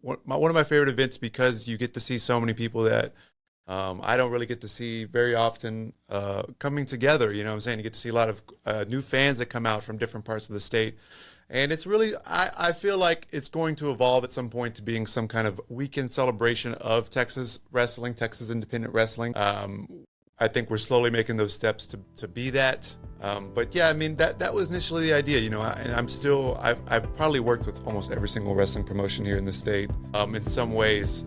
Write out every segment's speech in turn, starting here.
one of my favorite events because you get to see so many people that I don't really get to see very often coming together. You know what I'm saying? You get to see a lot of new fans that come out from different parts of the state. And it's really, I feel like it's going to evolve at some point to being some kind of weekend celebration of Texas wrestling, Texas independent wrestling. I think we're slowly making those steps to be that. But yeah, I mean, that was initially the idea, you know, and I've probably worked with almost every single wrestling promotion here in the state in some ways.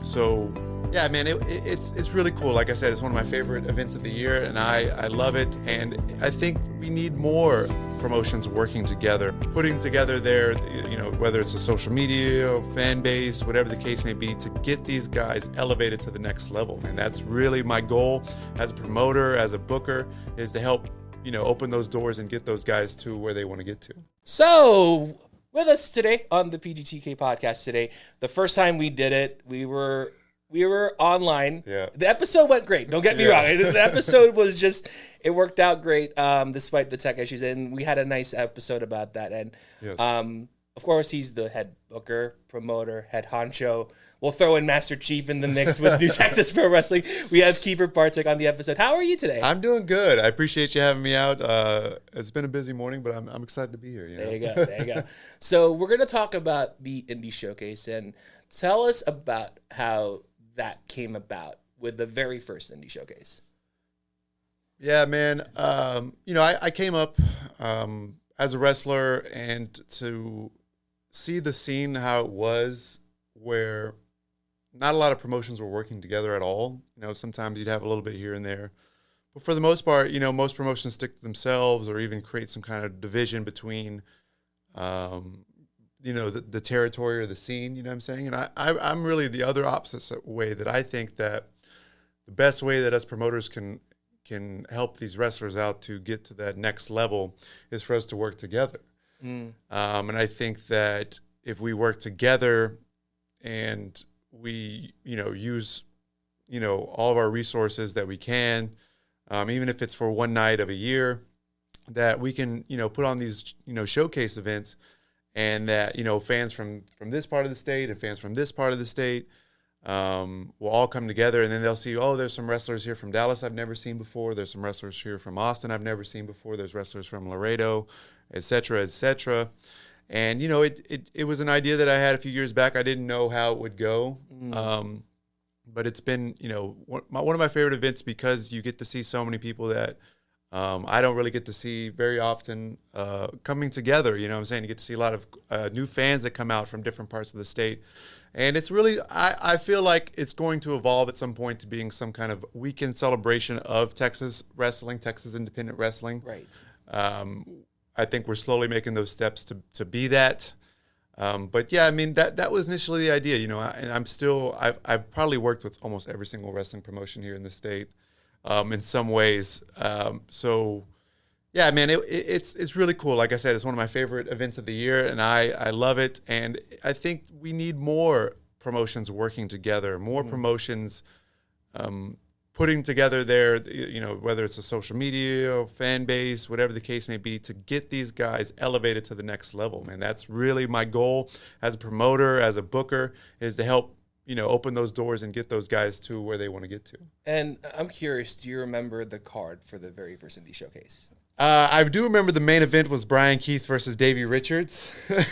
So yeah, man, it's really cool. Like I said, it's one of my favorite events of the year, and I love it. And I think we need more promotions working together, putting together their, you know, whether it's a social media, fan base, whatever the case may be, to get these guys elevated to the next level. And that's really my goal as a promoter, as a booker, is to help, you know, open those doors and get those guys to where they want to get to. So with us today on the PGTK podcast today, the first time we did it, we were online. Yeah. The episode went great. Don't get me wrong. The episode was just, it worked out great despite the tech issues. And we had a nice episode about that. And Yes. of course, he's the head booker, promoter, head honcho. We'll throw in Master Chief in the mix with New Texas Pro Wrestling. We have Kiefer Bartek on the episode. How are you today? I'm doing good. I appreciate you having me out. It's been a busy morning, but I'm excited to be here. You know? There you go. There you go. So we're going to talk about the Indie Showcase, and tell us about how that came about with the very first Indie Showcase. Yeah, man. You know, I came up as a wrestler, and to see the scene how it was, where not a lot of promotions were working together at all. You know, sometimes you'd have a little bit here and there, but for the most part, you know, most promotions stick to themselves or even create some kind of division between, you know, the territory or the scene. You know what I'm saying? And I'm really the other opposite way, that I think that the best way that us promoters can help these wrestlers out to get to that next level is for us to work together. And I think that if we work together and we, you know, use, you know, all of our resources that we can, even if it's for one night of a year, that we can, you know, put on these, you know, showcase events, and that, you know, fans from this part of the state and fans from this part of the state will all come together, and then they'll see, oh, there's some wrestlers here from Dallas I've never seen before. There's some wrestlers here from Austin I've never seen before. There's wrestlers from Laredo, et cetera, et cetera. And, you know, it was an idea that I had a few years back. I didn't know how it would go. But it's been, you know, one of my favorite events because you get to see so many people that I don't really get to see very often coming together. You know what I'm saying? You get to see a lot of new fans that come out from different parts of the state. And it's really, I feel like it's going to evolve at some point to being some kind of weekend celebration of Texas wrestling, Texas independent wrestling. Right. I think we're slowly making those steps to be that. But yeah, I mean, that was initially the idea, you know, and I've probably worked with almost every single wrestling promotion here in the state in some ways. So yeah, man, it's really cool. Like I said, it's one of my favorite events of the year, and I love it. And I think we need more promotions working together, more promotions putting together their, you know, whether it's a social media, fan base, whatever the case may be, to get these guys elevated to the next level, man. That's really my goal as a promoter, as a booker, is to help, you know, open those doors and get those guys to where they want to get to. And I'm curious, do you remember the card for the very first Indie Showcase? I do remember the main event was Brian Keith versus Davey Richards. The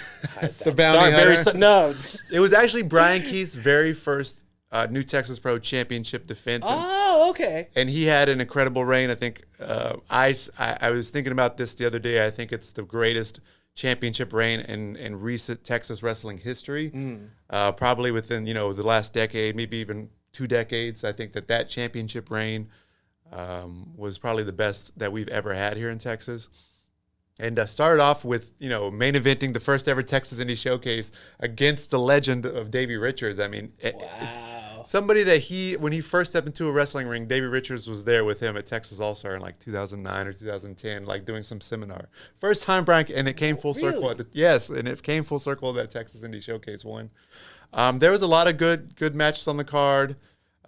Sorry, bounty hunter. no. It was actually Brian Keith's very first New Texas Pro Championship defense. Oh, okay. And he had an incredible reign. I think I was thinking about this the other day. I think it's the greatest championship reign in recent Texas wrestling history. Probably within, you know, the last decade, maybe even 2 decades. I think that championship reign was probably the best that we've ever had here in Texas. And started off with, you know, main eventing the first ever Texas Indie Showcase against the legend of Davey Richards. I mean, somebody that when he first stepped into a wrestling ring, Davey Richards was there with him at Texas All-Star in like 2009 or 2010, like doing some seminar. First time, Brian, and it came full circle. Yes, and it came full circle that Texas Indie Showcase won. There was a lot of good matches on the card.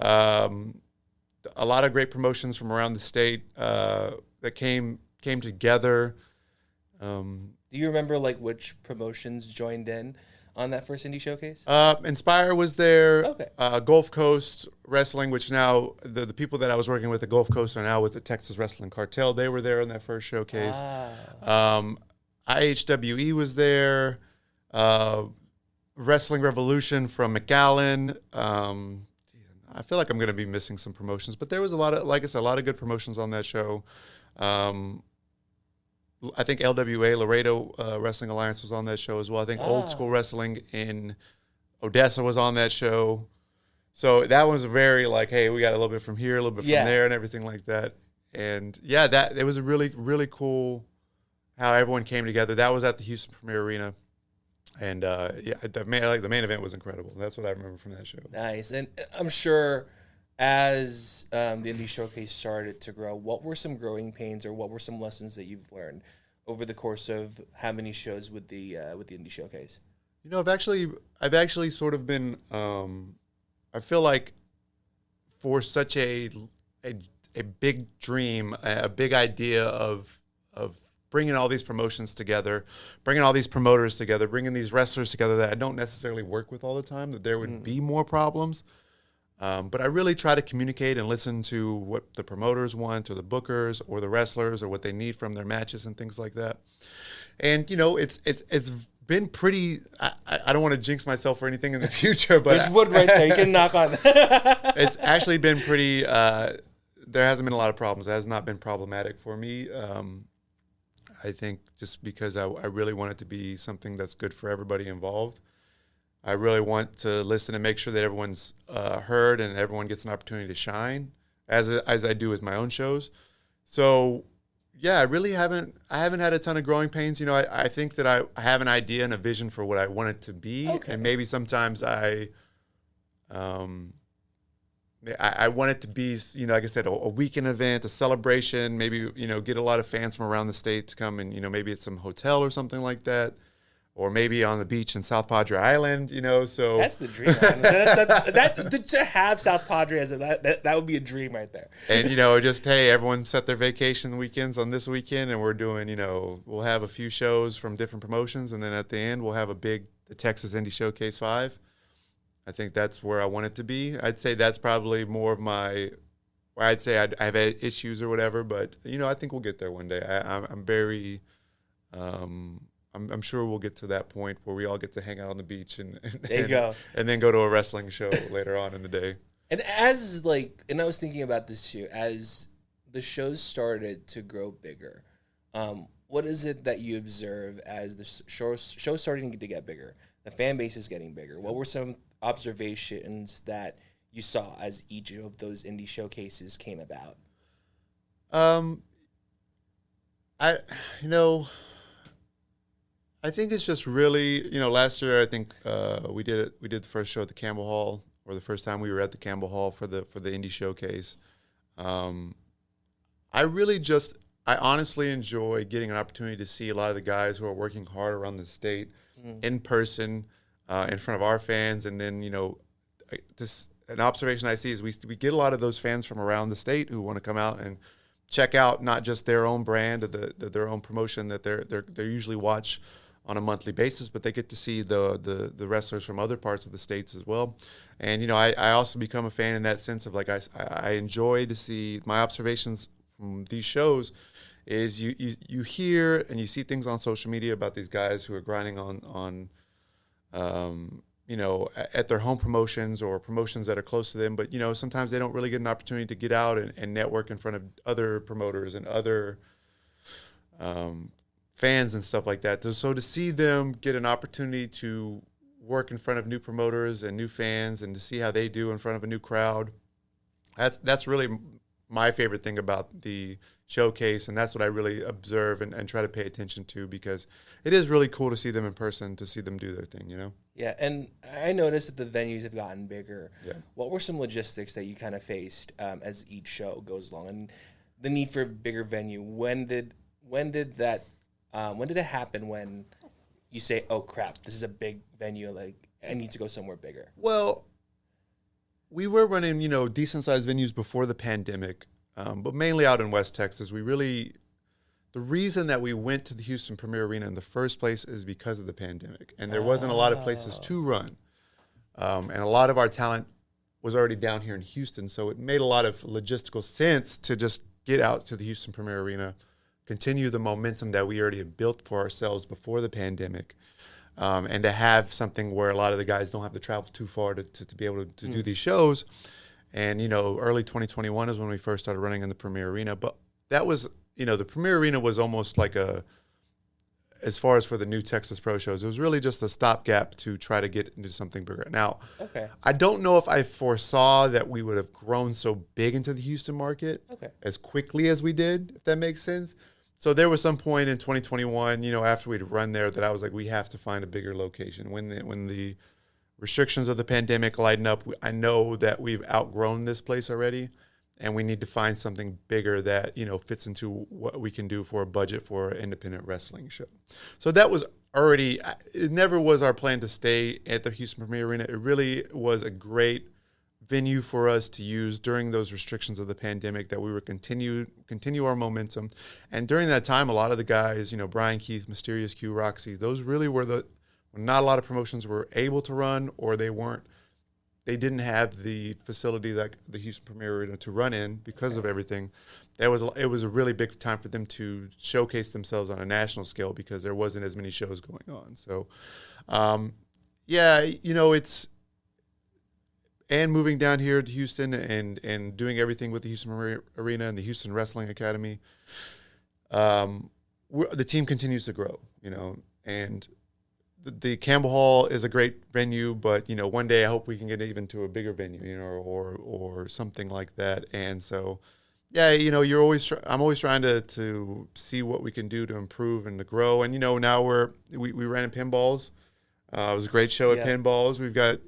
A lot of great promotions from around the state that came together. Do you remember like which promotions joined in? on that first indie showcase? Inspire was there. Okay. Gulf Coast Wrestling, which now the people that I was working with at Gulf Coast are now with the Texas Wrestling Cartel. They were there in that first showcase. IHWE was there. Wrestling Revolution from McAllen. I feel like I'm going to be missing some promotions, but there was a lot of, like I said, a lot of good promotions on that show. I think LWA, Laredo Wrestling Alliance, was on that show as well. I think Old School Wrestling in Odessa was on that show. So that was very like, hey, we got a little bit from here, a little bit from there, and everything like that. And yeah, that it was a really, really cool how everyone came together. That was at the Houston Premier Arena. And the main event was incredible. That's what I remember from that show. Nice. And I'm sure as the Indie Showcase started to grow, what were some growing pains or what were some lessons that you've learned over the course of how many shows with the Indie Showcase? You know, I've actually sort of been. I feel like for such a big dream, a big idea of bringing all these promotions together, bringing all these promoters together, bringing these wrestlers together that I don't necessarily work with all the time, that there would be more problems. But I really try to communicate and listen to what the promoters want or the bookers or the wrestlers or what they need from their matches and things like that. And, you know, it's been pretty, I don't want to jinx myself or anything in the future, but there's wood right there. You can knock on that. It's actually been pretty, there hasn't been a lot of problems. It has not been problematic for me. I think just because I really want it to be something that's good for everybody involved. I really want to listen and make sure that everyone's heard and everyone gets an opportunity to shine, as I do with my own shows. So, yeah, I haven't had a ton of growing pains. You know, I think that I have an idea and a vision for what I want it to be, and maybe sometimes I want it to be, you know, like I said, a weekend event, a celebration, maybe, you know, get a lot of fans from around the state to come and, you know, maybe it's some hotel or something like that, or maybe on the beach in South Padre Island, you know, so. That's the dream. To have South Padre as that would be a dream right there. And, you know, just, hey, everyone set their vacation weekends on this weekend and we're doing, you know, we'll have a few shows from different promotions and then at the end we'll have the Texas Indie Showcase 5. I think that's where I want it to be. I'd say that's probably more of my, I'd say I have issues or whatever, but, you know, I think we'll get there one day. I'm very, I'm sure we'll get to that point where we all get to hang out on the beach and then go to a wrestling show later on in the day. And and I was thinking about this too, as the shows started to grow bigger, what is it that you observe as the show starting to get bigger? The fan base is getting bigger. What were some observations that you saw as each of those indie showcases came about? I think it's just really, you know, last year I think we did the first show at the Campbell Hall, or the first time we were at the Campbell Hall for the indie showcase. I honestly enjoy getting an opportunity to see a lot of the guys who are working hard around the state in person, in front of our fans. And then, you know, an observation I see is we get a lot of those fans from around the state who want to come out and check out not just their own brand or their own promotion that they usually watch on a monthly basis, but they get to see the wrestlers from other parts of the states as well. And, you know, I also become a fan in that sense of, like, I enjoy to see my observations from these shows is you hear and you see things on social media about these guys who are grinding on you know, at their home promotions or promotions that are close to them. But, you know, sometimes they don't really get an opportunity to get out and network in front of other promoters and other fans and stuff like that. So to see them get an opportunity to work in front of new promoters and new fans and to see how they do in front of a new crowd, that's really my favorite thing about the showcase, and that's what I really observe and try to pay attention to, because it is really cool to see them in person, to see them do their thing, you know? Yeah, and I noticed that the venues have gotten bigger. Yeah. What were some logistics that you kind of faced as each show goes along, and the need for a bigger venue? When did it happen when you say, oh crap, this is a big venue, like I need to go somewhere bigger? Well, we were running, you know, decent sized venues before the pandemic, but mainly out in West Texas. The the reason that we went to the Houston Premier Arena in the first place is because of the pandemic, and there wasn't a lot of places to run, and a lot of our talent was already down here in Houston, so it made a lot of logistical sense to just get out to the Houston Premier Arena, continue the momentum that we already had built for ourselves before the pandemic, and to have something where a lot of the guys don't have to travel too far to be able to do these shows. And, early 2021 is when we first started running in the Premier Arena. But that was, the Premier Arena was almost like as far as for the new Texas Pro shows, it was really just a stopgap to try to get into something bigger. Now, I don't know if I foresaw that we would have grown so big into the Houston market as quickly as we did, if that makes sense. So there was some point in 2021, after we'd run there, that I was like, we have to find a bigger location. When the restrictions of the pandemic lighten up, I know that we've outgrown this place already, and we need to find something bigger that, fits into what we can do for a budget for an independent wrestling show. So that was already, it never was our plan to stay at the Houston Premier Arena. It really was a great venue for us to use during those restrictions of the pandemic, that we were continue our momentum. And during that time, a lot of the guys, Brian Keith, Mysterious Q, Roxy, those really were not a lot of promotions were able to run, or they didn't have the facility that the Houston Premier Arena to run in because of everything. It was a really big time for them to showcase themselves on a national scale because there wasn't as many shows going on. So, and moving down here to Houston and doing everything with the Houston Arena and the Houston Wrestling Academy, the team continues to grow, and the Campbell Hall is a great venue, but one day I hope we can get even to a bigger venue, or something like that. And so, you're always I'm always trying to see what we can do to improve and to grow. And now we ran in pinballs. It was a great show at pinballs. We've got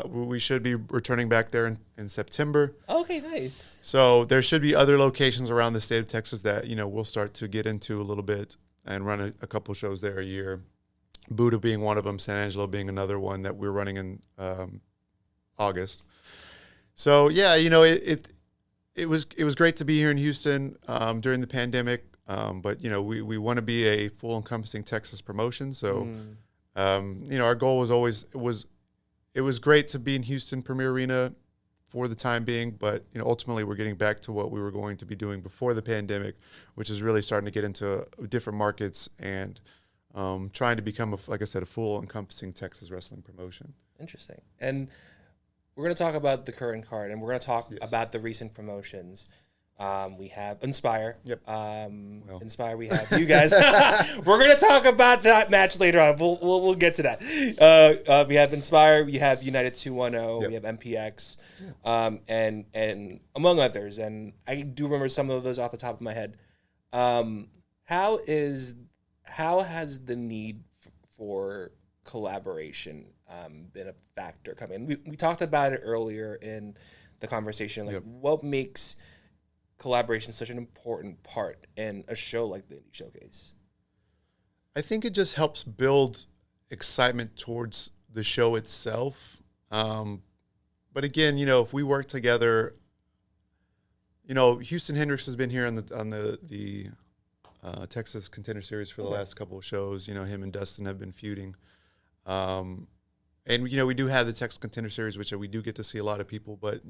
we should be returning back there in September. Okay, nice. So there should be other locations around the state of Texas that we'll start to get into a little bit and run a couple shows there a year. Buda being one of them, San Angelo being another one that we're running in August. So it was great to be here in Houston during the pandemic, but we want to be a full encompassing Texas promotion. So our goal was always it was great to be in Houston Premier Arena for the time being, but ultimately we're getting back to what we were going to be doing before the pandemic, which is really starting to get into different markets and trying to become, like I said, a full encompassing Texas wrestling promotion. Interesting. And we're going to talk about the current card, and we're going to talk about the recent promotions. We have Inspire. Yep. Inspire. We have you guys. We're going to talk about that match later on. We'll get to that. We have Inspire. We have United 210. Yep. We have MPX, and among others. And I do remember some of those off the top of my head. How has the need for collaboration been a factor coming? We talked about it earlier in the conversation. What makes collaboration such an important part in a show like the Indie Showcase? I think it just helps build excitement towards the show itself. But again, if we work together, Houston Hendricks has been here on the Texas Contender Series for the last couple of shows. Him and Dustin have been feuding. And, we do have the Texas Contender Series, which we do get to see a lot of people, but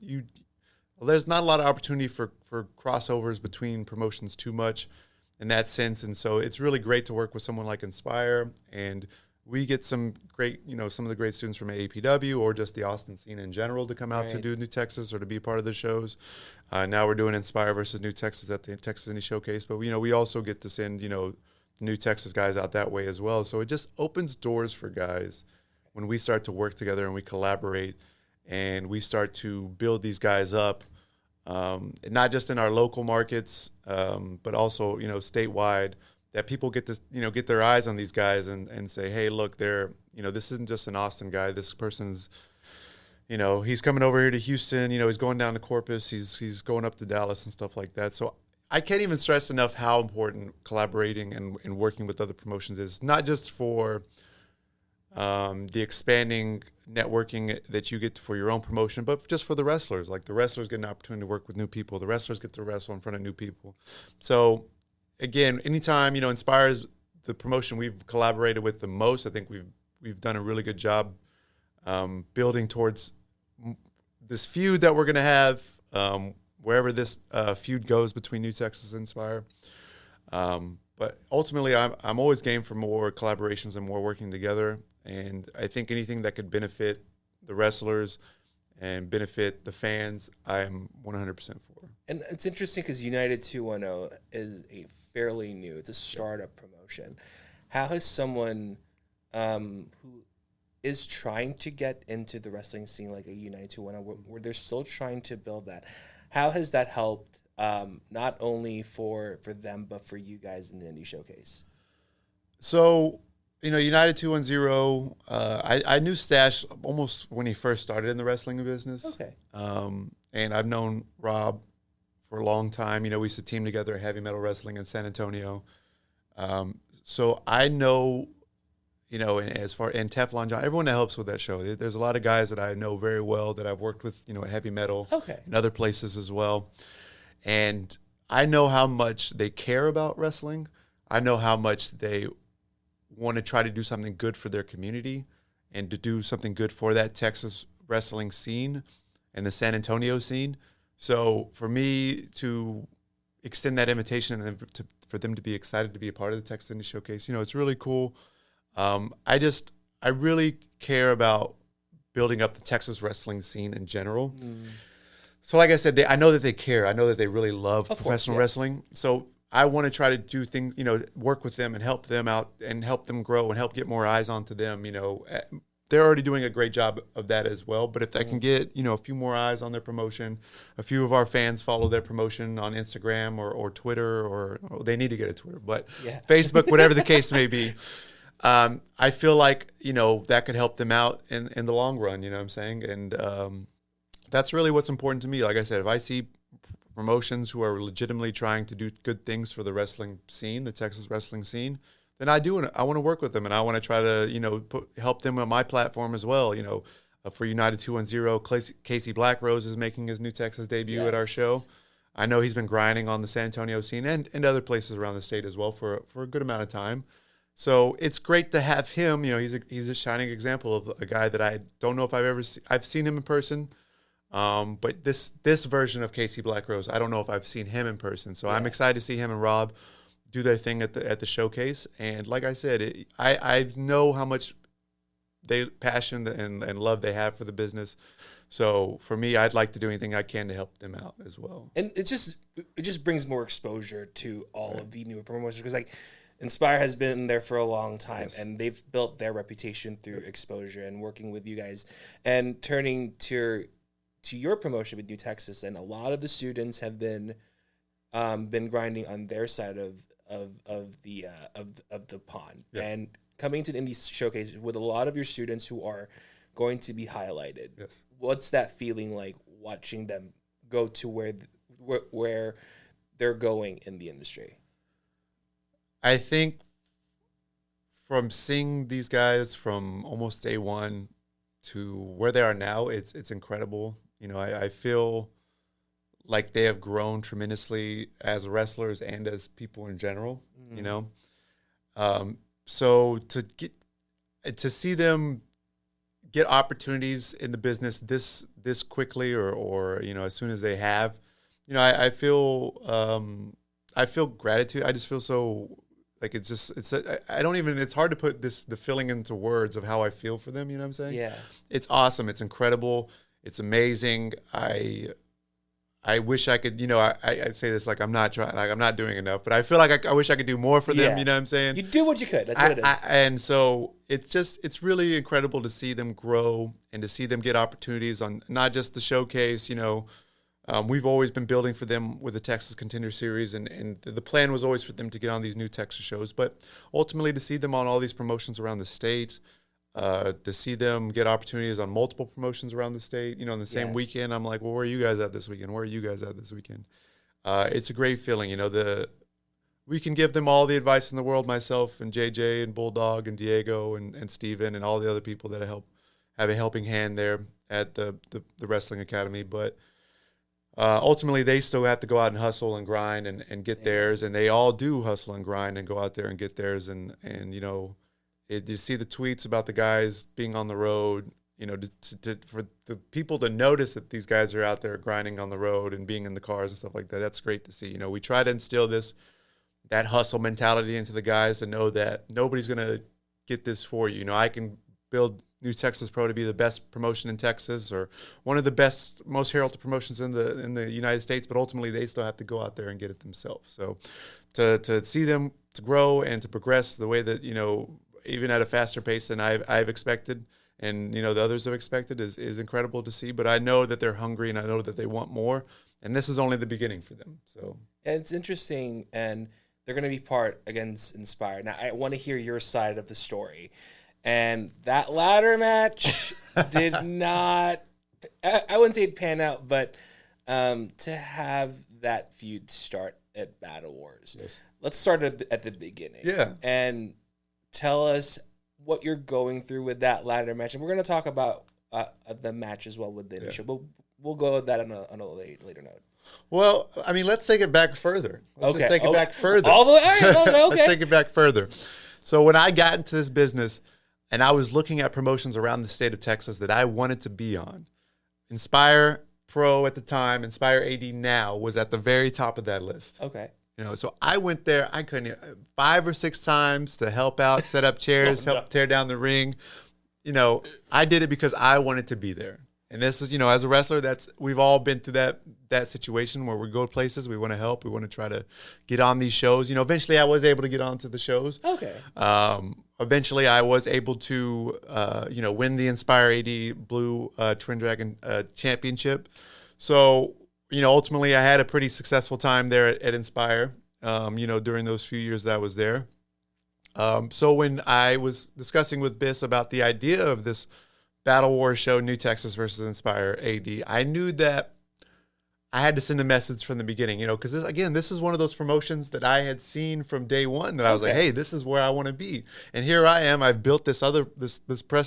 there's not a lot of opportunity for crossovers between promotions too much in that sense. And so it's really great to work with someone like Inspire, and we get some great, some of the great students from AAPW or just the Austin scene in general to come out to do New Texas or to be a part of the shows. Now we're doing Inspire versus New Texas at the Texas Indie Showcase, but we also get to send, New Texas guys out that way as well. So it just opens doors for guys when we start to work together and we collaborate and we start to build these guys up, not just in our local markets, but also, statewide, that people get to, get their eyes on these guys and say, hey, look, this isn't just an Austin guy. This person's, he's coming over here to Houston, he's going down to Corpus, he's going up to Dallas and stuff like that. So I can't even stress enough how important collaborating and working with other promotions is, not just for the expanding networking that you get for your own promotion, but just for the wrestlers. Like, the wrestlers get an opportunity to work with new people. The wrestlers get to wrestle in front of new people. So again, anytime, Inspire is the promotion we've collaborated with the most. I think we've done a really good job building towards this feud that we're going to have, wherever this feud goes between New Texas and Inspire. But ultimately, I'm always game for more collaborations and more working together. And I think anything that could benefit the wrestlers and benefit the fans, I'm 100% for. And it's interesting because United 210 is a fairly new, it's a startup promotion. How has someone who is trying to get into the wrestling scene like a United 210, where they're still trying to build that, how has that helped not only for them, but for you guys in the Indie Showcase? So, United 210, I knew Stash almost when he first started in the wrestling business. Okay. And I've known Rob for a long time. We used to team together at Heavy Metal Wrestling in San Antonio. So I know, and Teflon John, everyone that helps with that show, there's a lot of guys that I know very well that I've worked with, at Heavy Metal and other places as well. And I know how much they care about wrestling. I know how much they want to try to do something good for their community and to do something good for that Texas wrestling scene and the San Antonio scene. So for me to extend that invitation and then for them to be excited to be a part of the Texas Indie Showcase, it's really cool. I really care about building up the Texas wrestling scene in general. So like I said, I know that they care. I know that they really love professional wrestling. So I want to try to do things, work with them and help them out and help them grow and help get more eyes onto them. They're already doing a great job of that as well. But if I can get, a few more eyes on their promotion, a few of our fans follow their promotion on Instagram or Twitter, or they need to get a Twitter, but Facebook, whatever the case may be. I feel like, that could help them out in the long run, you know what I'm saying? And that's really what's important to me. Like I said, if I see promotions who are legitimately trying to do good things for the wrestling scene, the Texas wrestling scene, then I want to work with them, and I want to try to, help them on my platform as well. For United 210, Casey Blackrose is making his new Texas debut at our show. I know he's been grinding on the San Antonio scene and other places around the state as well for a good amount of time. So it's great to have him. He's a shining example of a guy that I don't know if I've seen him in person. But this version of Casey Blackrose, I don't know if I've seen him in person. So I'm excited to see him and Rob do their thing at the showcase. And like I said, I know how much passion and love they have for the business. So for me, I'd like to do anything I can to help them out as well. And it just brings more exposure to all of the newer promotions, because like Inspire has been there for a long time, and they've built their reputation through exposure and working with you guys, and turning to your promotion with New Texas. And a lot of the students have been grinding on their side of the pond, and coming to the Indie Showcase with a lot of your students who are going to be highlighted. What's that feeling like, watching them go to where they're going in the industry? I think from seeing these guys from almost day one to where they are now, it's incredible. I feel like they have grown tremendously as wrestlers and as people in general. So to see them get opportunities in the business this quickly, or as soon as they have, I feel gratitude. I just feel so like it's hard to put the feeling into words of how I feel for them. You know what I'm saying? Yeah. It's awesome. It's incredible. It's amazing. I wish I could, I say this like I'm not trying, like I'm not doing enough, but I feel like I wish I could do more for them. You know what I'm saying? You do what you could. That's what it is. And so it's really incredible to see them grow and to see them get opportunities on not just the showcase. We've always been building for them with the Texas Contender Series, and the plan was always for them to get on these new Texas shows, but ultimately to see them on all these promotions around the state, to see them get opportunities on multiple promotions around the state, in the same weekend. I'm like, well, where are you guys at this weekend? Where are you guys at this weekend? It's a great feeling. We can give them all the advice in the world, myself and JJ and Bulldog and Diego and Steven and all the other people that have a helping hand there at the Wrestling Academy. But ultimately they still have to go out and hustle and grind and get theirs, and they all do hustle and grind and go out there and get theirs. And you know, you see the tweets about the guys being on the road. You know, for the people to notice that these guys are out there grinding on the road and being in the cars and stuff like that. That's great to see. You know, we try to instill that hustle mentality into the guys to know that nobody's gonna get this for you. You know, I can build New Texas Pro to be the best promotion in Texas or one of the best, most heralded promotions in the United States, but ultimately they still have to go out there and get it themselves. So to see them to grow and to progress the way that, you know, even at a faster pace than I've expected and, you know, the others have expected is incredible to see. But I know that they're hungry and I know that they want more. And this is only the beginning for them. So, and it's interesting, and they're going to be part against Inspire. Now, I want to hear your side of the story. And that ladder match did not, I wouldn't say it pan out, but to have that feud start at Battle Wars. Yes. Let's start at the beginning. Yeah. And tell us what you're going through with that ladder match. And we're going to talk about the match as well within the show. But we'll go with that on a later note. Well, I mean, let's take it back further. Let's just take it back further. All the way? All right, okay. Let's take it back further. So when I got into this business and I was looking at promotions around the state of Texas that I wanted to be on, Inspire Pro at the time, Inspire AD now was at the very top of that list. Okay. You know, so I went there, I couldn't 5 or 6 times to help out, set up chairs, help tear down the ring. You know, I did it because I wanted to be there. And this is, you know, as a wrestler, we've all been through that situation where we go places, we want to help, we want to try to get on these shows. You know, eventually I was able to get onto the shows. Okay. Eventually I was able to, you know, win the Inspire AD Blue Twin Dragon Championship. So, you know, ultimately I had a pretty successful time there at Inspire, you know, during those few years that I was there. So when I was discussing with Biss about the idea of this Battle War show, New Texas versus Inspire AD, I knew that I had to send a message from the beginning, you know, because this is one of those promotions that I had seen from day one that I was like, hey, this is where I want to be. And here I am. I've built this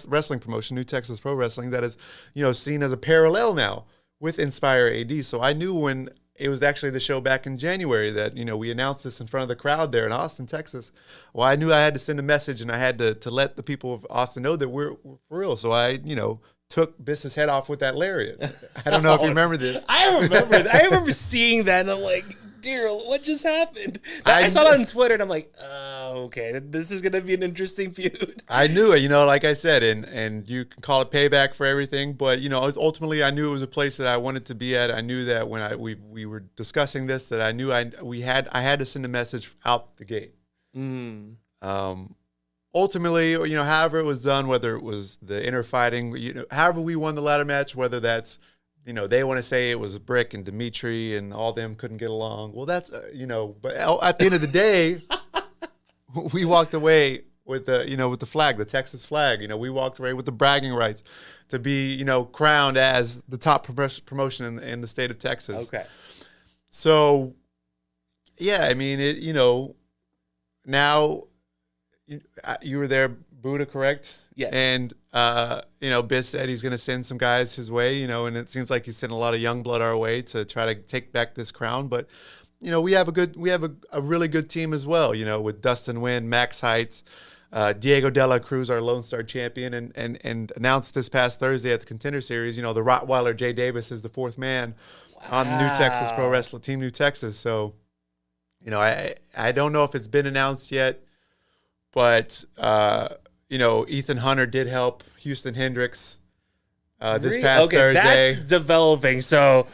wrestling promotion, New Texas Pro Wrestling, that is, you know, seen as a parallel now with Inspire AD. So I knew when it was actually the show back in January that, you know, we announced this in front of the crowd there in Austin, Texas. Well, I knew I had to send a message and I had to let the people of Austin know that we're for real. So I, you know, took Biss's head off with that lariat. I don't know if you remember this. I remember seeing that and I'm like, dear, what just happened? I saw that on Twitter and I'm like, oh, okay, this is going to be an interesting feud. I knew it, you know, like I said, and you can call it payback for everything, but, you know, ultimately I knew it was a place that I wanted to be at. I knew that when we were discussing this, that I knew I had to send a message out the gate. Ultimately, you know, however it was done, whether it was the inner fighting, you know, however we won the ladder match, whether that's, you know, they want to say it was Brick and Dimitri and all them couldn't get along. Well, that's, you know, but at the end of the day, we walked away with the, you know, with the flag, the Texas flag. You know, we walked away with the bragging rights to be, you know, crowned as the top promotion in the state of Texas. Okay. So, yeah, I mean, it, you know, now you were there, Buddha, correct? Yeah. And, you know, Biss said he's going to send some guys his way, you know, and it seems like he's sent a lot of young blood our way to try to take back this crown. But, you know, we have a really good team as well, you know, with Dustin Wynn, Max Heights, Diego De La Cruz, our Lone Star champion, and announced this past Thursday at the Contender Series, you know, the Rottweiler Jay Davis is the 4th man on New Texas Pro Wrestling Team New Texas. So, you know, I don't know if it's been announced yet, but, you know, Ethan Hunter did help Houston Hendricks this past Thursday. That's developing. So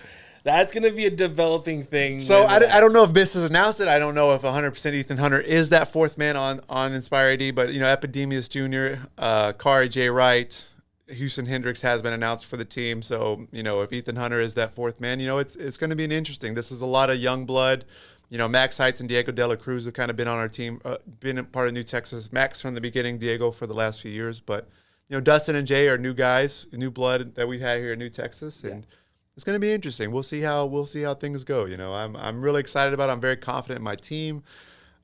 that's going to be a developing thing. So I don't know if Biss has announced it. I don't know if 100% Ethan Hunter is that 4th man on Inspire AD, but, you know, Epidemius Jr., Kari J. Wright, Houston Hendricks has been announced for the team. So, you know, if Ethan Hunter is that 4th man, you know, it's going to be an interesting. This is a lot of young blood. You know, Max Heights and Diego De La Cruz have kind of been on our team, been a part of New Texas. Max from the beginning, Diego for the last few years. But, you know, Dustin and Jay are new guys, new blood that we've had here in New Texas. And it's going to be interesting. We'll see how things go. You know, I'm really excited about it. I'm very confident in my team.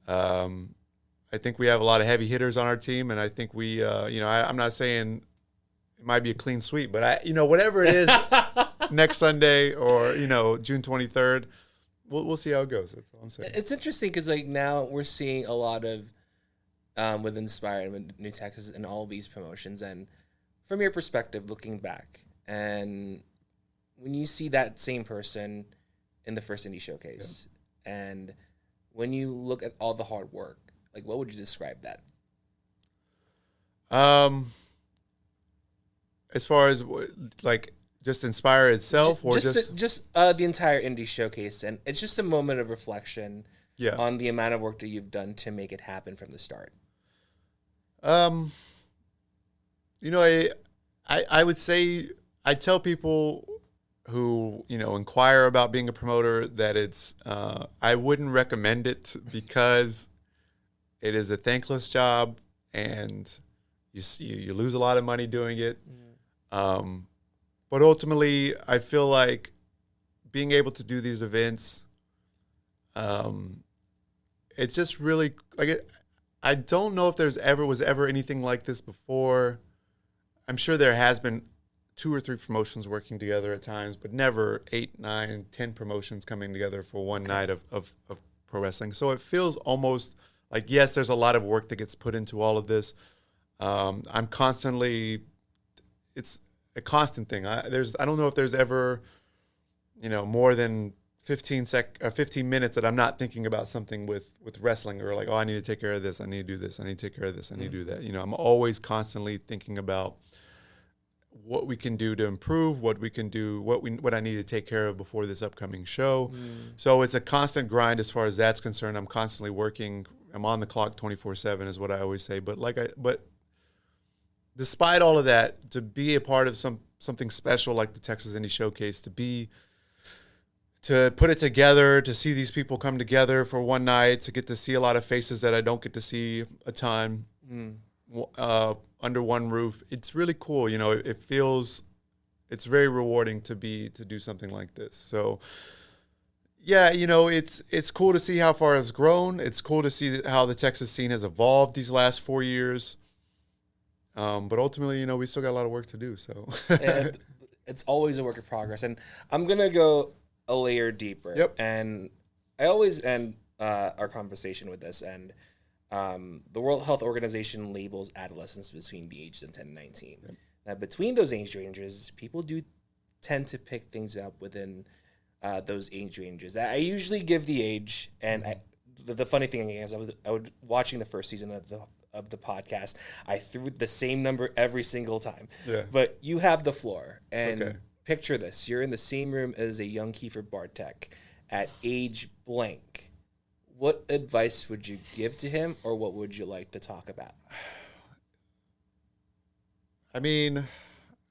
I think we have a lot of heavy hitters on our team. And I think we, you know, I'm not saying it might be a clean sweep, but you know, whatever it is, next Sunday or, June 23rd. We'll see how it goes. That's all I'm saying. It's interesting because like now we're seeing a lot of with Inspire and with New Texas and all these promotions. And from your perspective, looking back, and when you see that same person in the first indie showcase, and when you look at all the hard work, like what would you describe that? As far as like just Inspire itself, or just the entire indie showcase, and it's just a moment of reflection on the amount of work that you've done to make it happen from the start. I would say I tell people who inquire about being a promoter that it's I wouldn't recommend it because it is a thankless job and you lose a lot of money doing it. But ultimately, I feel like being able to do these events, it's just really like I don't know if was ever anything like this before. I'm sure there has been 2 or 3 promotions working together at times, but never 8, 9, 10 promotions coming together for one night of pro wrestling. So it feels almost like, yes, there's a lot of work that gets put into all of this. I'm constantly, it's a constant thing. I don't know if there's ever, more than 15 minutes that I'm not thinking about something with wrestling, or like, oh, I need to take care of this. I need to do this. I need to take care of this. I need to do that. I'm always constantly thinking about what we can do to improve, what we can do, what I need to take care of before this upcoming show. So it's a constant grind as far as that's concerned. I'm constantly working. I'm on the clock 24/7 is what I always say. But despite all of that, to be a part of something special like the Texas Indie Showcase, to put it together, to see these people come together for one night, to get to see a lot of faces that I don't get to see a ton under one roof, it's really cool. It's very rewarding to do something like this. So yeah, it's cool to see how far it's grown. It's cool to see how the Texas scene has evolved these last 4 years. But ultimately, we still got a lot of work to do. So and it's always a work in progress. And I'm gonna go a layer deeper. Yep. And I always end our conversation with this. And the World Health Organization labels adolescents between the ages of 10 and 19. Yep. Now, between those age ranges, people do tend to pick things up within those age ranges. I usually give the age, and the funny thing is, I was watching the first season of the podcast. I threw the same number every single time. Yeah. But you have the floor, and picture this: you're in the same room as a young Kiefer Bartek at age blank. What advice would you give to him, or what would you like to talk about? I mean,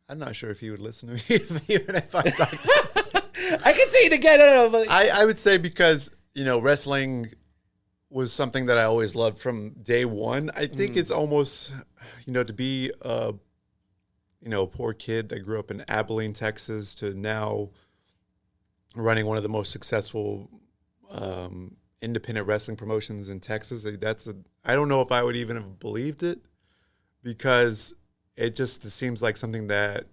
I'm not sure if he would listen to me even if I talked to him. I can say it again. I don't know, but I would say because, wrestling was something that I always loved from day one. I think it's almost, to be a poor kid that grew up in Abilene, Texas, to now running one of the most successful independent wrestling promotions in Texas. I don't know if I would even have believed it, because it seems like something that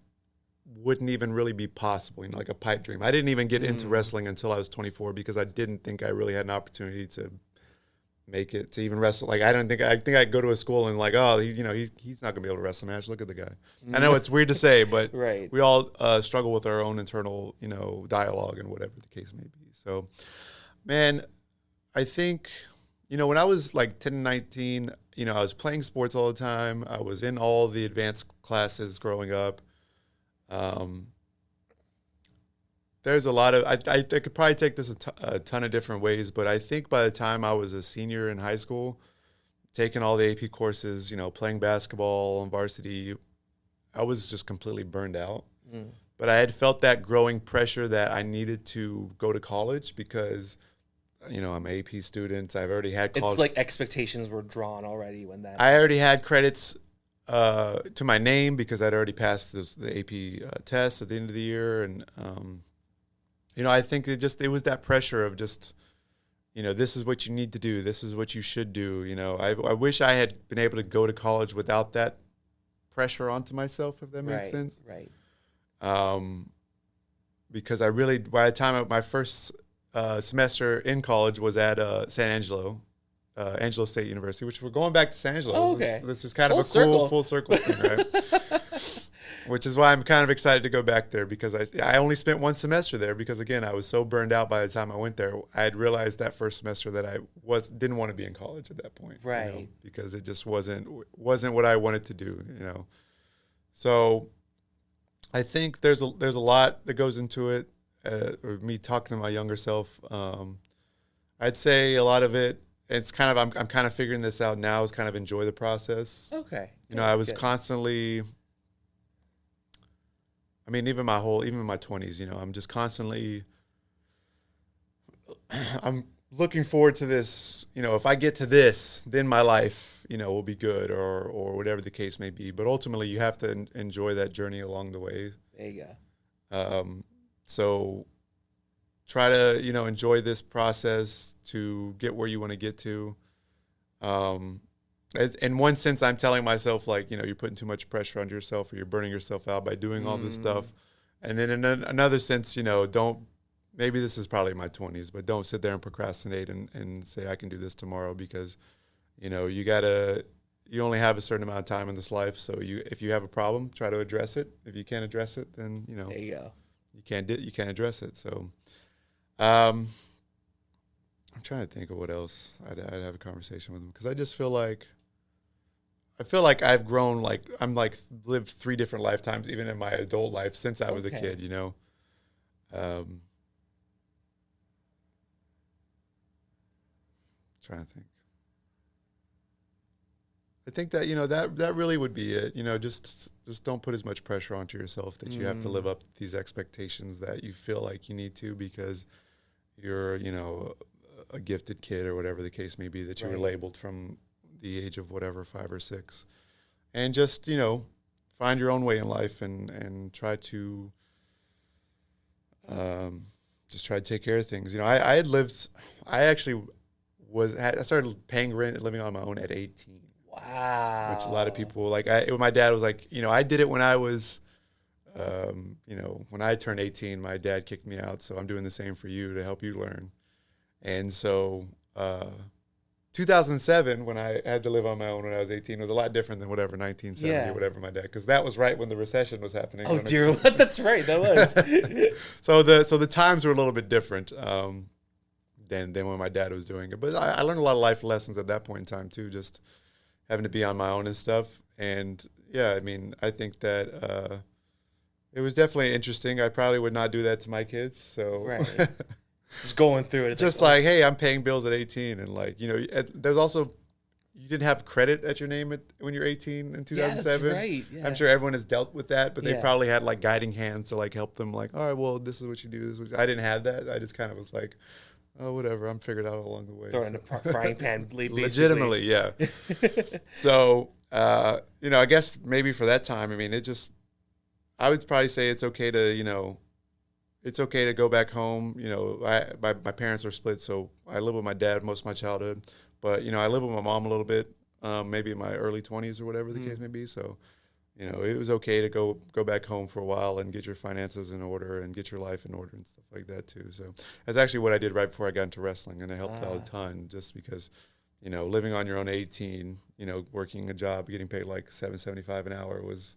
wouldn't even really be possible, like a pipe dream. I didn't even get into wrestling until I was 24 because I didn't think I really had an opportunity to make it to even wrestle. Like, I think I'd go to a school and like, oh, he's not gonna be able to wrestle a match. Look at the guy. I know it's weird to say, but right. We all struggle with our own internal, dialogue and whatever the case may be. So, man, I think, when I was like 10, 19, I was playing sports all the time. I was in all the advanced classes growing up. There's a lot of, I could probably take this a ton of different ways, but I think by the time I was a senior in high school, taking all the AP courses, playing basketball on varsity, I was just completely burned out. But I had felt that growing pressure that I needed to go to college because, I'm an AP student. I've already had college. It's like expectations were drawn already when that. I already had credits to my name because I'd already passed the AP test at the end of the year. And, I think it was that pressure of just, this is what you need to do. This is what you should do. I wish I had been able to go to college without that pressure onto myself, if that makes sense. Right. because I really, by the time my first semester in college was at San Angelo, Angelo State University, which we're going back to San Angelo. Oh, okay. This is kind Full of a circle. cool full circle thing, right? Which is why I'm kind of excited to go back there, because I only spent one semester there, because again, I was so burned out by the time I went there. I had realized that first semester that I didn't want to be in college at that point, Right. because it just wasn't what I wanted to do, So I think there's a lot that goes into it. Or me talking to my younger self, I'd say a lot of it. It's kind of I'm kind of figuring this out now. Is kind of enjoy the process. Okay. I was constantly. I mean, even in my 20s, I'm just constantly. I'm looking forward to this. If I get to this, then my life, will be good, or whatever the case may be. But ultimately, you have to enjoy that journey along the way. There you go. So try to, enjoy this process to get where you want to get to. In one sense, I'm telling myself, like, you're putting too much pressure on yourself, or you're burning yourself out by doing all this stuff. And then in another sense, maybe this is probably my 20s, but don't sit there and procrastinate and say, I can do this tomorrow, because, you only have a certain amount of time in this life. So if you have a problem, try to address it. If you can't address it, then, There you go. you can't address it. So, I'm trying to think of what else I'd have a conversation with them, because I just feel like I've grown, like I'm like lived 3 different lifetimes, even in my adult life, since I was a kid. Trying to think. I think that that really would be it. Just don't put as much pressure onto yourself that you have to live up to these expectations that you feel like you need to, because you're a gifted kid, or whatever the case may be, that you were labeled from the age of whatever, 5 or 6, and just find your own way in life, and try to just try to take care of things. I started paying rent and living on my own at 18. Wow. Which a lot of people, like, my dad was like, I did it when I was, when I turned 18, my dad kicked me out. So I'm doing the same for you to help you learn. And so 2007, when I had to live on my own when I was 18, was a lot different than whatever 1970 or whatever my dad, because that was right when the recession was happening. Oh, dear. That's right. That was. So the times were a little bit different than when my dad was doing it. But I learned a lot of life lessons at that point in time, too, just having to be on my own and stuff. And yeah, I mean, I think that it was definitely interesting. I probably would not do that to my kids. So Right. Just going through it. It's just like, hey, I'm paying bills at 18. And like, there's also, you didn't have credit at your name when you're 18 in 2007. Yeah, that's right. Yeah. I'm sure everyone has dealt with that, but they Yeah. probably had like guiding hands to like help them, like, all right, well, this is what you do. This is what I didn't have that. I just kind of was like, oh, whatever. I'm figured out along the way. Throwing a frying pan, basically. Legitimately, yeah. So, I guess maybe for that time, I mean, I would probably say it's okay to, it's okay to go back home. My parents are split, so I live with my dad most of my childhood. But, I live with my mom a little bit, maybe in my early 20s or whatever the case may be. So, it was okay to go back home for a while and get your finances in order and get your life in order and stuff like that too. So that's actually what I did right before I got into wrestling, and it helped out a ton, just because, living on your own at 18, working a job, getting paid like $7.75 an hour was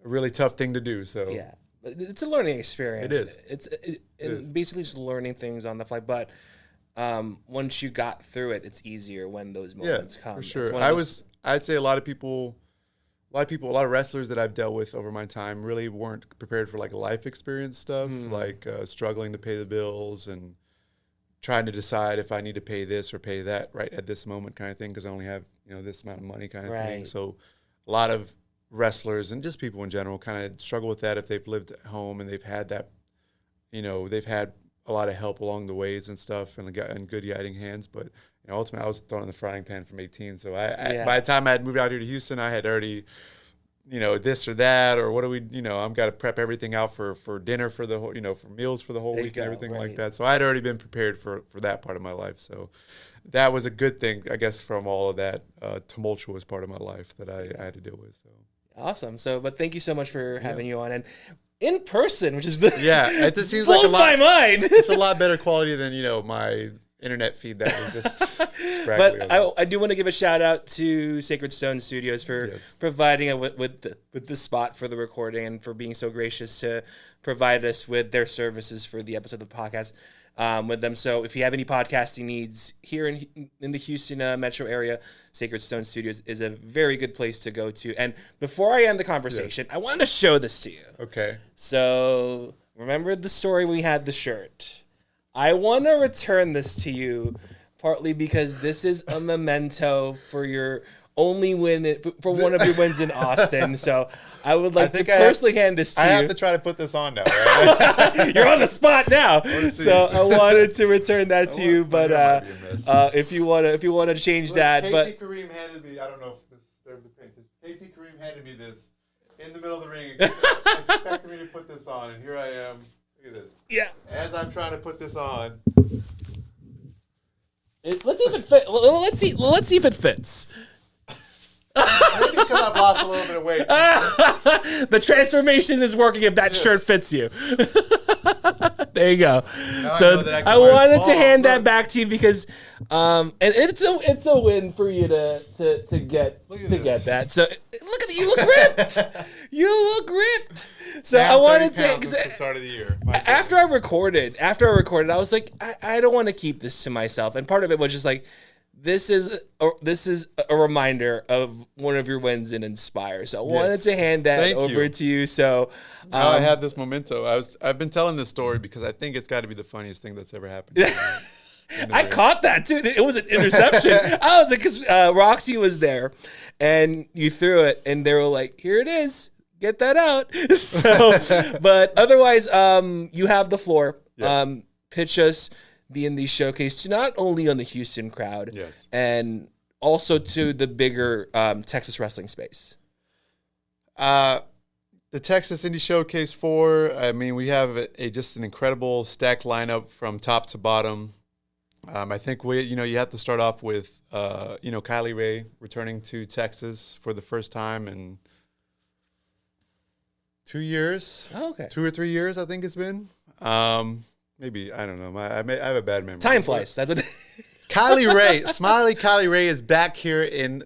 a really tough thing to do. So Yeah. But it's a learning experience. It is. Basically just learning things on the fly. But once you got through it, it's easier when those moments come. For sure. I'd say a lot of wrestlers that I've dealt with over my time really weren't prepared for like life experience stuff, like struggling to pay the bills and trying to decide if I need to pay this or pay that right at this moment kind of thing, because I only have, this amount of money kind of thing. So a lot of wrestlers and just people in general kind of struggle with that if they've lived at home and they've had that, they've had a lot of help along the ways and stuff, and good guiding hands. But ultimately, I was thrown in the frying pan from 18. So by the time I had moved out here to Houston, I had already, this or that, or what do we, I've got to prep everything out for dinner for the whole, for meals for the whole week and everything like that. So I had already been prepared for that part of my life. So that was a good thing, I guess, from all of that tumultuous part of my life that I had to deal with. So Awesome. But thank you so much for having you on. And in person, which is the it just seems like blows my mind. It's a lot better quality than my internet feed that was just But I do want to give a shout out to Sacred Stone Studios for providing with the spot for the recording and for being so gracious to provide us with their services for the episode of the podcast with them. So if you have any podcasting needs here in the Houston metro area, Sacred Stone Studios is a very good place to go to. And before I end the conversation, I wanted to show this to you. Okay. So remember the story when we had the shirt? I want to return this to you, partly because this is a memento for your only win, for one of your wins in Austin. So I would like to personally hand this to you. I have to try to put this on now, right? You're on the spot now. So I wanted to return that to you, but if you want to change that. Casey Kareem handed me, I don't know if this served the painting. Casey Kareem handed me this in the middle of the ring, expecting me to put this on, and here I am. Look at this. Yeah. As I'm trying to put this on. Let's see if it fits. Let's see if it fits. Maybe because I've lost a little bit of weight. The transformation is working if that shirt fits you. There you go. Now so I wanted to hand that back to you because, and it's a win for you to get that. So look at you, look ripped. You look ripped. So I wanted to because the start of the year. After I recorded, I was like, I don't want to keep this to myself, and part of it was just like, this is a reminder of one of your wins in Inspire. So I wanted to hand that over to you. So now I have this memento. I've been telling this story because I think it's got to be the funniest thing that's ever happened. I caught that too. It was an interception. I was like, because Roxy was there, and you threw it, and they were like, "Here it is. Get that out." So, but otherwise, you have the floor. Yeah. Pitch us the Indie Showcase to not only on the Houston crowd, and also to the bigger Texas wrestling space. The Texas Indie Showcase 4. I mean, we have just an incredible stacked lineup from top to bottom. I think you have to start off with Kylie Rae returning to Texas for the first time in 2 years. Oh, okay. 2 or 3 years, I think it's been. Maybe, I don't know. I have a bad memory. Time flies. That's what Kylie Rae, Smiley Kylie Rae is back here in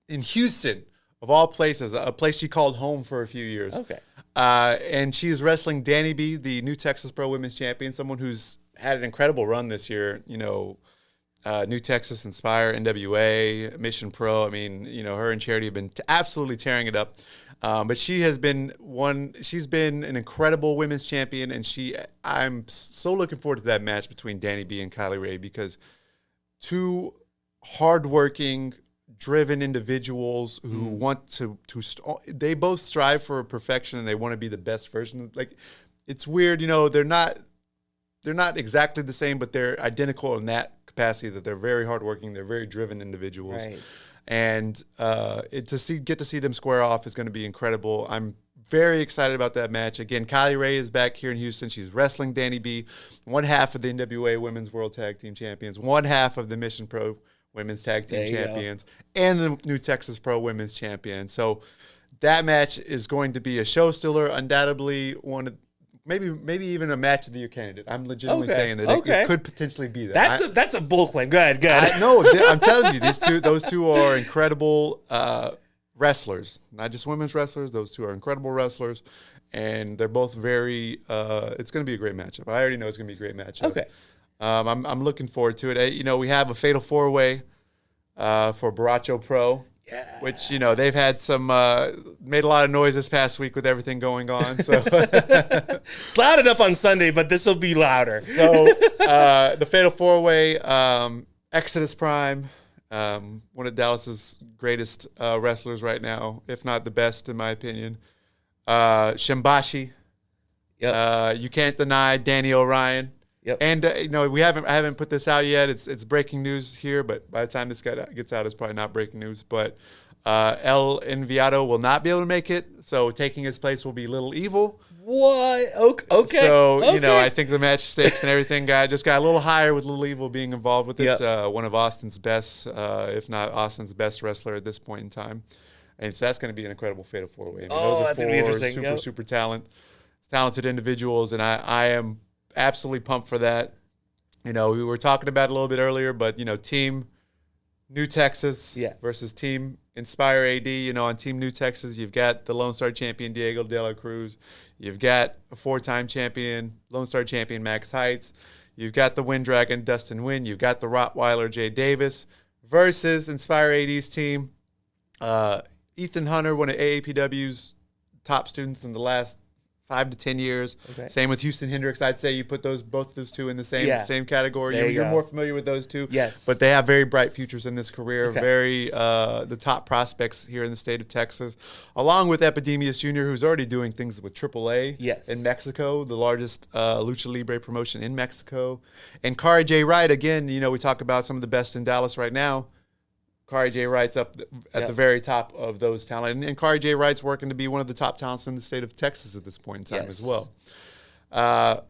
Houston, of all places, a place she called home for a few years. Okay. And she's wrestling Danny B, the new Texas Pro Women's Champion, someone who's had an incredible run this year. New Texas Inspire, NWA, Mission Pro. I mean, her and Charity have been absolutely tearing it up. But she's been an incredible women's champion, and I'm so looking forward to that match between Danny B and Kylie Rae, because two hardworking, driven individuals who want they both strive for perfection, and they want to be the best version. Like, it's weird, they're not exactly the same, but they're identical in that capacity, that they're very hardworking, they're very driven individuals. Right. And get to see them square off is going to be incredible. I'm very excited about that match. Again, Kylie Rae is back here in Houston. She's wrestling Danny B, one half of the NWA Women's World Tag Team Champions, one half of the Mission Pro Women's Tag Team Champions, and the new Texas Pro Women's Champion. So that match is going to be a show stealer, undoubtedly one of maybe even a match of the year candidate. I'm legitimately saying that it could potentially be that. That's a bull claim. Go ahead. I'm telling you, those two are incredible wrestlers, not just women's wrestlers. Those two are incredible wrestlers, and they're both very. It's going to be a great matchup. I already know it's going to be a great matchup. Okay. I'm looking forward to it. We have a fatal 4-way for Baracho Pro. Yeah. Which, they've had some, made a lot of noise this past week with everything going on. So it's loud enough on Sunday, but this will be louder. So the Fatal 4-Way, Exodus Prime, one of Dallas's greatest wrestlers right now, if not the best, in my opinion. Shimbashi. Yep. You can't deny Danny O'Ryan. Yep. And I haven't put this out yet. It's breaking news here, but by the time this gets out, it's probably not breaking news. But El Enviado will not be able to make it, so taking his place will be Little Evil. What? Okay. So I think the match stakes and everything just got a little higher with Little Evil being involved with it. Yep. One of Austin's best, if not Austin's best wrestler at this point in time, and so that's going to be an incredible Fatal 4-Way. That's going to be interesting. Super talent. talented individuals, and I am absolutely pumped for that. We were talking about it a little bit earlier, but Team New Texas versus Team Inspire AD. On Team New Texas, you've got the Lone Star champion Diego De La Cruz. You've got a 4-time champion, Lone Star champion Max Heights. You've got the Wind Dragon Dustin Wynn. You've got the Rottweiler Jay Davis versus Inspire AD's team. Ethan Hunter, one of AAPW's top students in the last 5 to 10 years. Okay. Same with Houston Hendricks. I'd say you put both those two in the same category. You're more familiar with those two. Yes. But they have very bright futures in this career. Okay. Very the top prospects here in the state of Texas, along with Epidemius Jr., who's already doing things with AAA in Mexico, the largest Lucha Libre promotion in Mexico. And Kari J. Wright, again, we talk about some of the best in Dallas right now. Kari J. Wright's up at the very top of those talent. And Kari J. Wright's working to be one of the top talents in the state of Texas at this point in time as well. And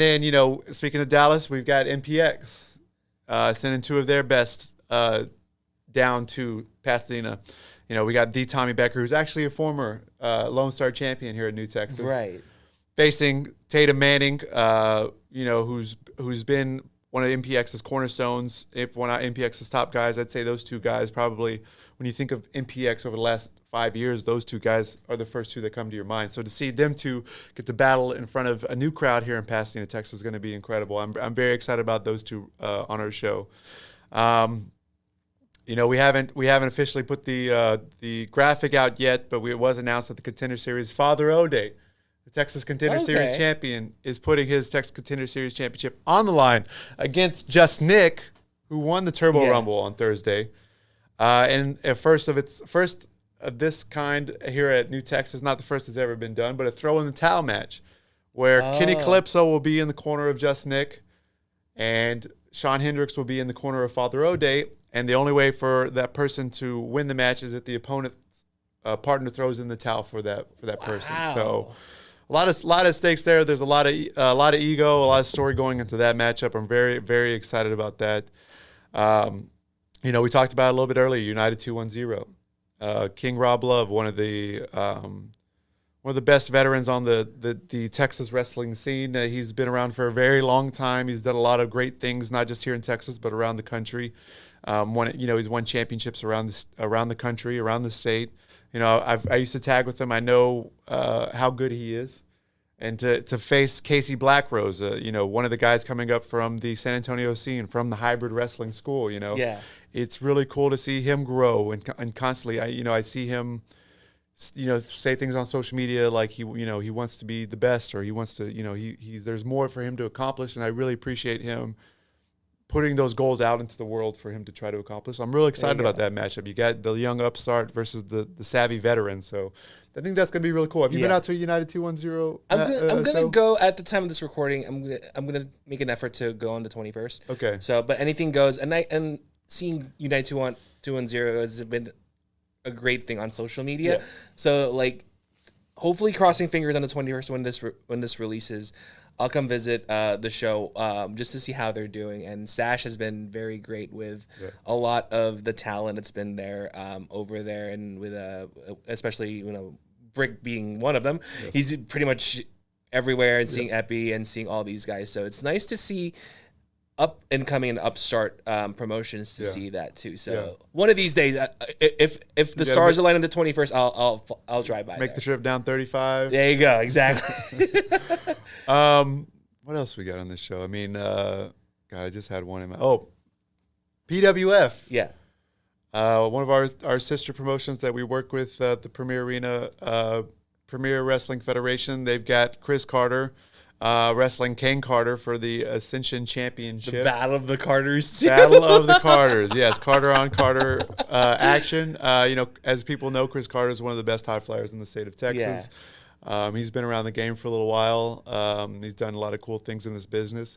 then, speaking of Dallas, we've got MPX sending 2 of their best down to Pasadena. We got D. Tommy Becker, who's actually a former Lone Star champion here in New Texas. Right. Facing Tatum Manning, who's been one of MPX's cornerstones, if one of MPX's top guys. I'd say those 2 guys probably, when you think of MPX over the last 5 years, those 2 guys are the first 2 that come to your mind. So to see them 2 get to battle in front of a new crowd here in Pasadena, Texas is going to be incredible. I'm very excited about those 2 on our show. We haven't officially put the graphic out yet, but it was announced that the Contender Series Father O'Day, the Texas Contender Series champion, is putting his Texas Contender Series championship on the line against Just Nick, who won the Turbo Rumble on Thursday. And a first of this kind here at New Texas, not the first that's ever been done, but a throw in the towel match where Kenny Calypso will be in the corner of Just Nick and Sean Hendricks will be in the corner of Father O'Day. And the only way for that person to win the match is if the opponent's partner throws in the towel for that person. So a lot of stakes there. There's a lot of ego, a lot of story going into that matchup. I'm very, very excited about that. We talked about it a little bit earlier. United 210, King Rob Love, one of the best veterans on the Texas wrestling scene. He's been around for a very long time. He's done a lot of great things, not just here in Texas but around the country. He's won championships around the country, around the state. I used to tag with him. I know how good he is. And to face Casey Blackrose, one of the guys coming up from the San Antonio scene, from the hybrid wrestling school, it's really cool to see him grow and constantly. I see him, say things on social media like he wants to be the best, or he wants to, there's more for him to accomplish, and I really appreciate him putting those goals out into the world for him to try to accomplish. I'm really excited about that matchup. You got the young upstart versus the savvy veteran. So I think that's going to be really cool. Have you been out to a United 210? I'm gonna go at the time of this recording. I'm gonna make an effort to go on the 21st. Okay. So, but anything goes. And seeing United 210 has been a great thing on social media. Yeah. So hopefully crossing fingers on the 21st when this releases. I'll come visit the show just to see how they're doing. And Sash has been very great with a lot of the talent that's been there over there, and with especially Brick being one of them. Yes. He's pretty much everywhere and seeing Epi and seeing all these guys. So it's nice to see up and coming and upstart promotions to see that too. So one of these days, if the stars align on the 21st, I'll drive by. Make the trip down 35. There you go. Exactly. What else we got on this show? I mean, God, I just had one in my PWF. Yeah. One of our sister promotions that we work with, the Premier Arena, Premier Wrestling Federation. They've got Chris Carter wrestling Kane Carter for the Ascension Championship. The Battle of the Carters. Battle of the Carters. Yes, Carter on Carter action. As people know, Chris Carter is one of the best high flyers in the state of Texas. Yeah. He's been around the game for a little while. He's done a lot of cool things in this business.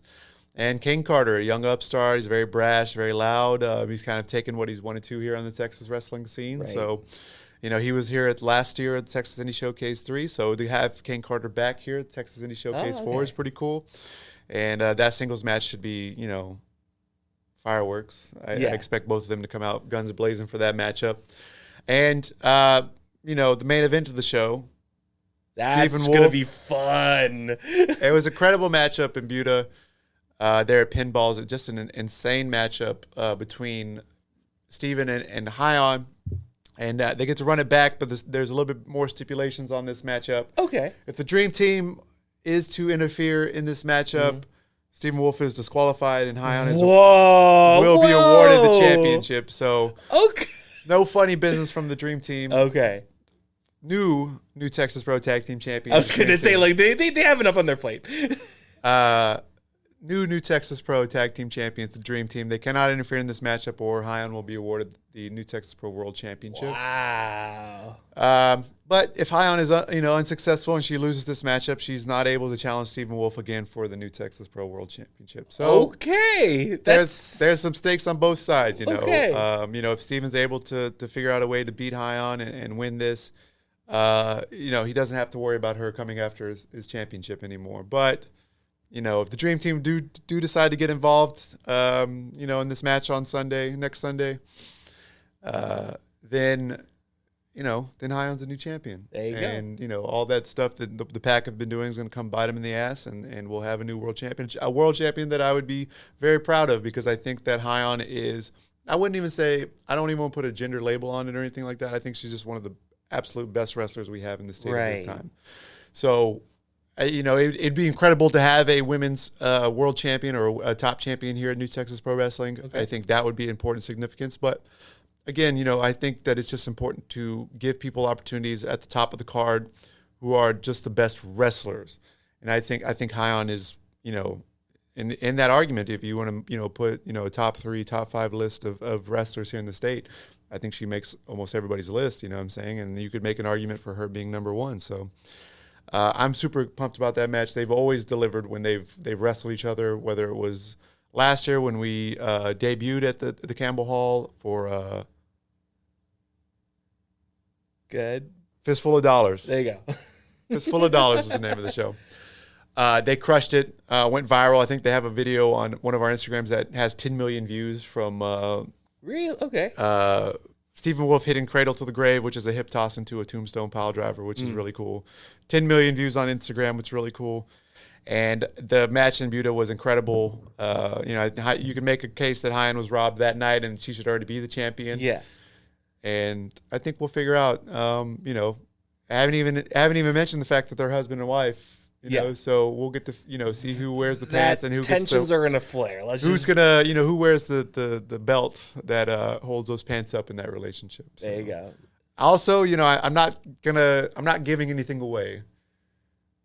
And King Carter, a young upstart, he's very brash, very loud. He's kind of taken what he's wanted to here on the Texas wrestling scene. Right. So, he was here last year at Texas Indie Showcase 3. So to have King Carter back here at Texas Indie Showcase 4 is pretty cool. And that singles match should be, fireworks. I expect both of them to come out guns blazing for that matchup. And, the main event of the show, That's going to be fun. It was a credible matchup in Buda. There at pinballs. It's just an insane matchup between Steven and Hyon. And they get to run it back, but there's a little bit more stipulations on this matchup. Okay. If the Dream Team is to interfere in this matchup, Stephen Wolf is disqualified and Hyon will be awarded the championship. So no funny business from the Dream Team. Okay. New Texas Pro Tag Team Champions. I was going to say, like, they have enough on their plate. New Texas Pro Tag Team Champions, the Dream Team. They cannot interfere in this matchup, or Hyon will be awarded the New Texas Pro World Championship. Wow. But if Hyon is unsuccessful and she loses this matchup, she's not able to challenge Stephen Wolf again for the New Texas Pro World Championship. So there's some stakes on both sides. If Stephen's able to figure out a way to beat Hyon and win this, he doesn't have to worry about her coming after his championship anymore. But if the Dream Team do decide to get involved, in this match on next Sunday, then Hyon's a new champion. There you go. And, all that stuff that the Pack have been doing is going to come bite him in the ass, and we'll have a new world champion. A world champion that I would be very proud of, because I think that Hyon is, I don't even want to put a gender label on it or anything like that. I think she's just one of the absolute best wrestlers we have in the state at this time. So, it'd be incredible to have a women's world champion or a top champion here at New Texas Pro Wrestling. Okay. I think that would be important significance. But again, I think that it's just important to give people opportunities at the top of the card who are just the best wrestlers. And I think Hyon is, in that argument, if you want to, put, a top 3, top 5 list of wrestlers here in the state, I think she makes almost everybody's list, you know what I'm saying? And you could make an argument for her being number 1. So I'm super pumped about that match. They've always delivered when they've wrestled each other, whether it was last year when we debuted at the Campbell Hall for Good. Fistful of Dollars. There you go. Fistful of Dollars is the name of the show. They crushed it, went viral. I think they have a video on one of our Instagrams that has 10 million views from Real? Okay. Stephen Wolf hitting Cradle to the Grave, which is a hip toss into a tombstone pile driver, which is really cool. 10 million views on Instagram, which is really cool. And the match in Buda was incredible. You can make a case that Hyon was robbed that night and she should already be the champion. Yeah. And I think we'll figure out, I haven't even mentioned the fact that they're husband and wife. So we'll get to see who wears the pants and who tensions are gonna flare. Who wears the belt that holds those pants up in that relationship. So. There you go. Also, I'm not giving anything away,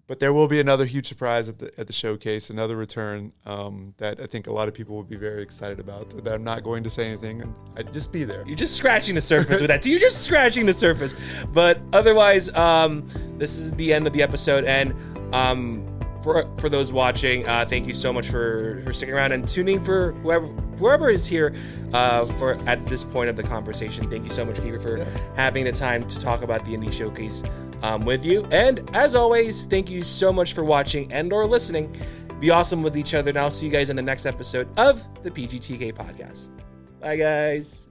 but there will be another huge surprise at the showcase, another return that I think a lot of people will be very excited about. That I'm not going to say anything, and I'd just be there. You're just scratching the surface with that. You're just scratching the surface, but otherwise, this is the end of the episode, and. For those watching, thank you so much for sticking around and tuning for whoever is here for at this point of the conversation. Thank you so much, Kiefer, for having the time to talk about the Indie Showcase with you. And as always, thank you so much for watching and or listening. Be awesome with each other, and I'll see you guys in the next episode of the PGTK podcast. Bye, guys.